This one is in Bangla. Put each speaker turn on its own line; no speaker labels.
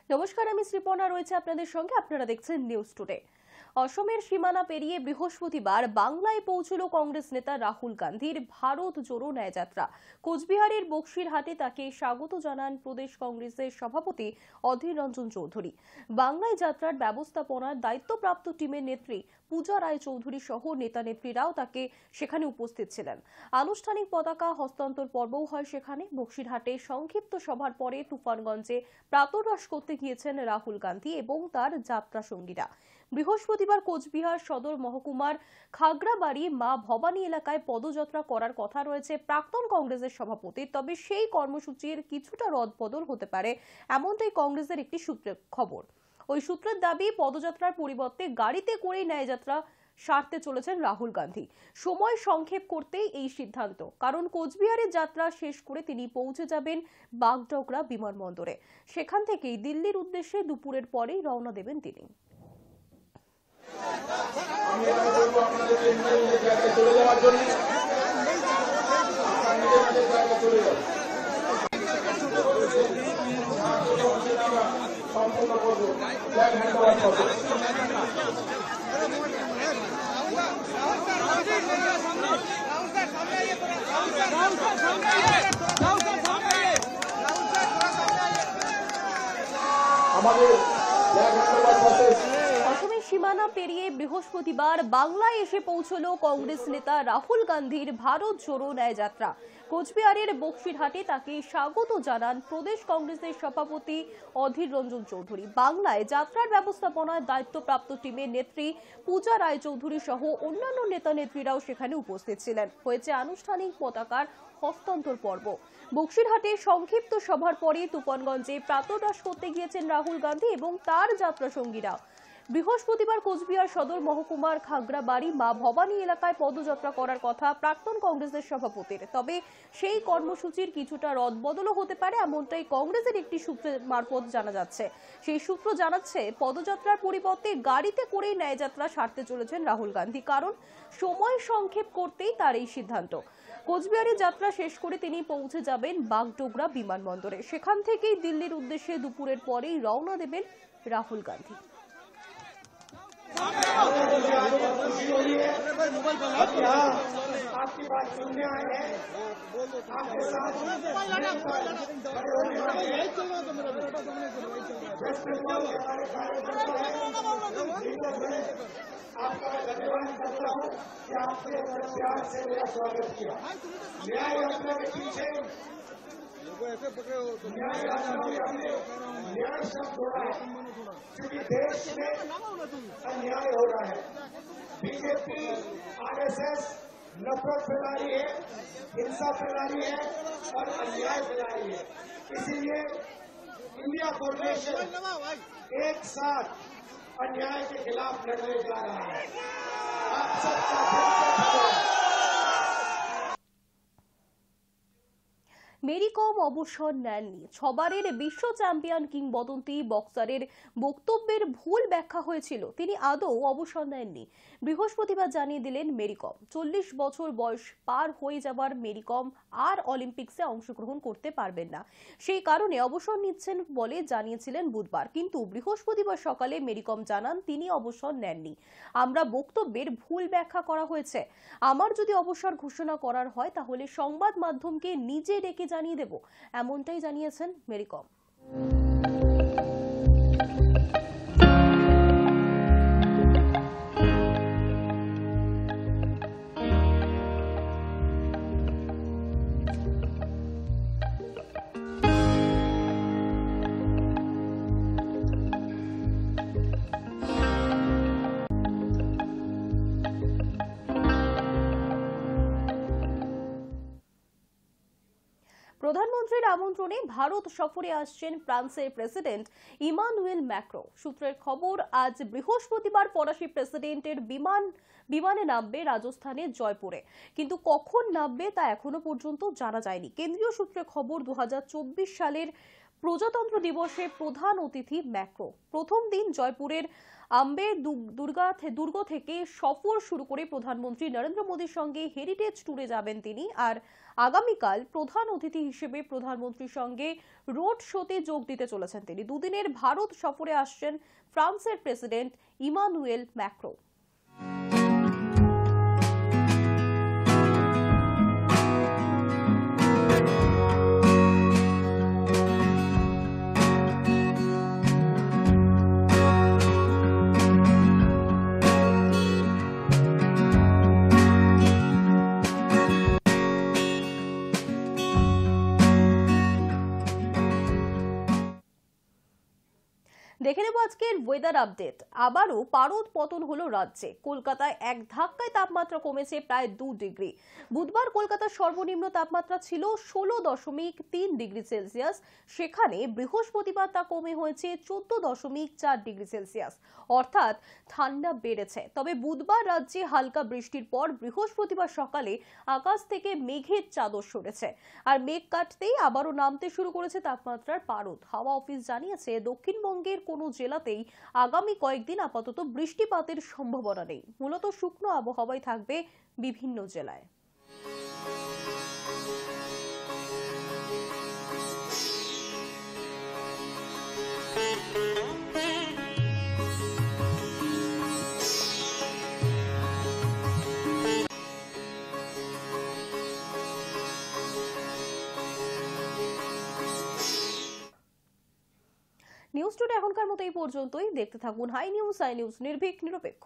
নমস্কার, আমি শ্রীপর্ণা রয়েছে আপনাদের সঙ্গে। আপনারা দেখছেন নিউজ টুডে। অসমের সীমানা পেরিয়ে বৃহস্পতিবার বাংলায় পৌঁছল কংগ্রেস নেতা রাহুল গান্ধীর ভারত জোড়ো ন্যায়যাত্রা। কোচবিহারের বক্সিরহাটে তাকে স্বাগত জানান প্রদেশ কংগ্রেসের সভাপতি অধীর রঞ্জন চৌধুরী। বাংলায় যাত্রার ব্যবস্থাপনার দায়িত্বপ্রাপ্ত টিমের নেত্রী পূজা রায় চৌধুরী সহ নেতা নেত্রীরাও তাকে সেখানে উপস্থিত ছিলেন। আনুষ্ঠানিক পতাকা হস্তান্তর পর্বও হয় সেখানে। বক্সিরহাটে সংক্ষিপ্ত সভার পরে তুফানগঞ্জে প্রাতরাশ করতে গিয়েছেন রাহুল গান্ধী এবং তার যাত্রা সঙ্গীরা। বৃহস্পতিবার কোচবিহার সদর মহকুমার খাগড়াবাড়ি মা ভবানী এলাকায় পদযাত্রা করার কথা রয়েছে প্রাক্তন কংগ্রেসের সভাপতির। তবে সেই কর্মসূচির কিছুটা রদবদল হতে পারে, এমনটাই কংগ্রেসের একটি সূত্রের খবর। ওই সূত্রের দাবি, পদযাত্রার পরিবর্তে গাড়িতে করেই ন্যায়যাত্রা সারতে চলেছেন রাহুল গান্ধী। সময় সংক্ষেপ করতেই এই সিদ্ধান্ত, কারণ কোচবিহারের যাত্রা শেষ করে তিনি পৌঁছে যাবেন বাগডোগরা বিমানবন্দরে। সেখান থেকেই দিল্লির উদ্দেশ্যে দুপুরের পরেই রওনা দেবেন তিনি। অসমের সীমানা পেরিয়ে বৃহস্পতিবার বাংলায় এসে পৌঁছল কংগ্রেস নেতা রাহুল গান্ধীর ভারত জোড়ো ন্যায়যাত্রা। কোচবিহারের বক্সিরহাটে তাকে স্বাগত জানান প্রদেশ কংগ্রেসের সভাপতি অধীর রঞ্জন চৌধুরী। বাংলায় যাত্রার ব্যবস্থাপনার দায়িত্বপ্রাপ্ত টিমের নেত্রী পূজা রায় চৌধুরী সহ অন্যান্য নেতা নেত্রীরাও সেখানে উপস্থিত ছিলেন। হয়েছে আনুষ্ঠানিক পতাকার হস্তান্তর পর্ব। বক্সিরহাটে সংক্ষিপ্ত সভার পরে তুফানগঞ্জে প্রাতরাশ করতে গিয়েছেন রাহুল গান্ধী এবং তার যাত্রা সঙ্গীরা। বৃহস্পতিবার কোচবিহার সদর মহকুমার খাগড়াবাড়ি মা ভবানী এলাকায় পদযাত্রা করার কথা প্রাক্তন কংগ্রেসের সভাপতির। তবে সেই কর্মসূচির কিছুটা রদবদলও হতে পারে, এমনটাই কংগ্রেসের একটি সূত্রের মারফত জানা যাচ্ছে। সেই সূত্র জানাচ্ছে, পদযাত্রার পরিবর্তে গাড়িতে করেই ন্যায়যাত্রা সারতে চলেছেন রাহুল গান্ধী, কারণ সময় সংক্ষেপ করতেই তার এই সিদ্ধান্ত। কোচবিহারের যাত্রা শেষ করে তিনি পৌঁছে যাবেন বাগডোগরা বিমানবন্দরে। সেখান থেকেই দিল্লির উদ্দেশ্যে দুপুরের পরেই রওনা দেবেন রাহুল গান্ধী।
आपकी बात सुनने आए हैं, आपके साथ आपका धन्यवाद करता हूँ कि आपने प्यार से मेरा स्वागत किया। न्याय यात्रा के पीछे न्याय यात्रा में हमने न्याय शब्द जोड़ा है, क्योंकि देश में अन्याय हो रहा है। बीजेपी आरएसएस नफरत फैला रही है, हिंसा फैला रही है और अन्याय फैला रही है। इसीलिए इंडिया फॉर्मेशन एक साथ अन्याय के खिलाफ लड़ने जा रहा है। आप सबका
মেরি কম অবসর নেননি। ছবারের বিশ্ব চ্যাম্পিয়ন কিংবদন্তি বক্সারের বক্তব্যের ভুল ব্যাখ্যা হয়েছিল, তিনি আদৌ অবসর নেননি। বৃহস্পতিবার জানিয়ে দিলেন মেরি কম। 40 বছর বয়স পার হয়ে যাবার মেরি কম আর অলিম্পিক্সে অংশগ্রহণ করতে পারবেন না, সেই কারণে অবসর নিচ্ছেন বলে জানিয়েছিলেন বুধবার। কিন্তু বৃহস্পতিবার সকালে মেরি কম জানান তিনি অবসর নেননি। আমরা বক্তব্যের ভুল ব্যাখ্যা করা হয়েছে। আমার যদি অবসর ঘোষণা করার হয় তাহলে সংবাদ মাধ্যমকে নিজে ডেকে জানিয়ে দেব, এমনটাই জানিয়েছেন মেরি কম। প্রধানমন্ত্রীর আমন্ত্রণে ভারত সফরে আসছেন ফ্রান্সের প্রেসিডেন্ট ইমানুয়েল ম্যাক্রো। সূত্রের খবর, আজ বৃহস্পতিবার ফরাসি প্রেসিডেন্টের বিমানে নামবে রাজস্থানের জয়পুরে, কিন্তু কখন নামবে তা এখনো পর্যন্ত জানা যায়নি। কেন্দ্রীয় সূত্রে খবর, 2024 সালের প্রজাতন্ত্র দিবসে প্রধান অতিথি ম্যাক্রো। প্রথম দিন জয়পুরের আম্বে দুর্গ থেকে সফর শুরু করে প্রধানমন্ত্রী নরেন্দ্র মোদীর সঙ্গে হেরিটেজ ট্যুরে যাবেন তিনি। আর আগামীকাল প্রধান অতিথি হিসেবে প্রধানমন্ত্রীর সঙ্গে রোড শোতে যোগ দিতে চলেছেন তিনি। দুদিনের ভারত সফরে আসছেন ফ্রান্সের প্রেসিডেন্ট ইমানুয়েল ম্যাক্রো। দেখে নেব আজকের ওয়েদার আপডেট। আবারও পারদ পতন হলো রাজ্যে। কলকাতায় এক ধাক্কায় তাপমাত্রা কমেছে প্রায় 2 ডিগ্রি। বুধবার কলকাতার সর্বনিম্ন তাপমাত্রা ছিল 16.3 ডিগ্রি সেলসিয়াস। সেখানে বৃহস্পতিবার তা কমে হয়েছে 14.4 ডিগ্রি সেলসিয়াস। অর্থাৎ ঠান্ডা বেড়েছে। তবে বুধবার রাজ্যে হালকা বৃষ্টির পর বৃহস্পতিবার সকালে আকাশ থেকে মেঘের চাদর সরেছে। আর মেঘ কাটতেই আবারও নামতে শুরু করেছে তাপমাত্রার পারদ। হাওয়া অফিস জানিয়েছে দক্ষিণবঙ্গের কোনো জেলাতেই আগামী কয়েকদিন আপাতত বৃষ্টিপাতের সম্ভাবনা নেই। মূলত শুকনো আবহাওয়াই থাকবে বিভিন্ন জেলায়। নিউজ টুডে এখনকার মতো এই পর্যন্তই। দেখতে থাকুন হাই নিউজ, নির্ভীক, নিরপেক্ষ।